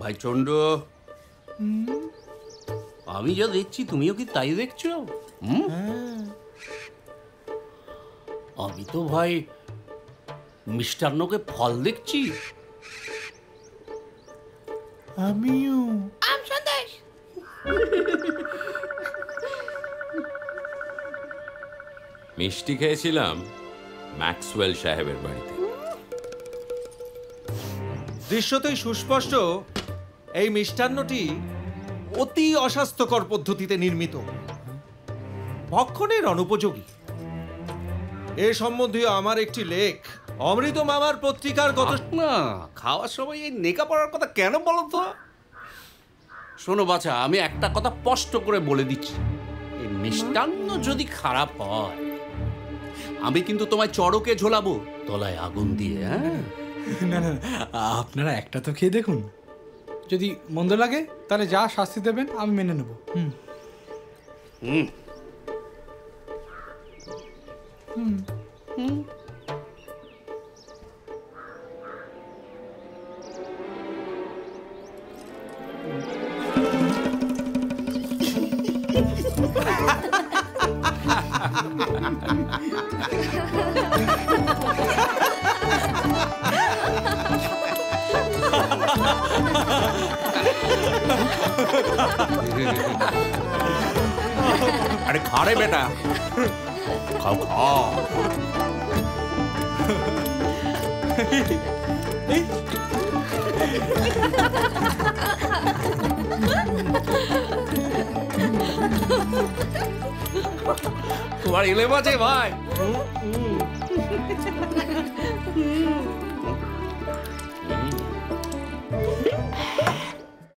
ভাই চন্ড, আমি যা দেখছি তুমিও কি তাই দেখছো? আমি তো ভাই মিষ্টান্নকে ফল দেখছি। আমিও। মিষ্টি খেয়েছিলাম ম্যাক্সওয়েল সাহেবের বাড়িতে। দৃশ্যতেই সুস্পষ্ট এই মিষ্টান্নটি অতি অস্বাস্থ্যকর পদ্ধতিতে নির্মিত, ভক্ষণের অনুপযোগী। এ সম্বন্ধীয় আমার একটি লেখ অমৃত মামার পত্রিকার গত না খাওয়ার সময় এই নেকা পড়ার কথা কেন বলো তো? শোনো বাছা, আমি একটা কথা স্পষ্ট করে বলে দিচ্ছি, এই মিষ্টান্ন যদি খারাপ হয় আমি কিন্তু তোমায় চড়কে ঝোলাবো তলায় আগুন দিয়ে। হ্যাঁ, না না, আপনারা একটা তো খেয়ে দেখুন, যদি মন্দ লাগে তাহলে যা শাস্তি দেবেন আমি মেনে নেব। আরে খা রে বেটা, খাও খাও। তোমার এলে বাজে ভাই।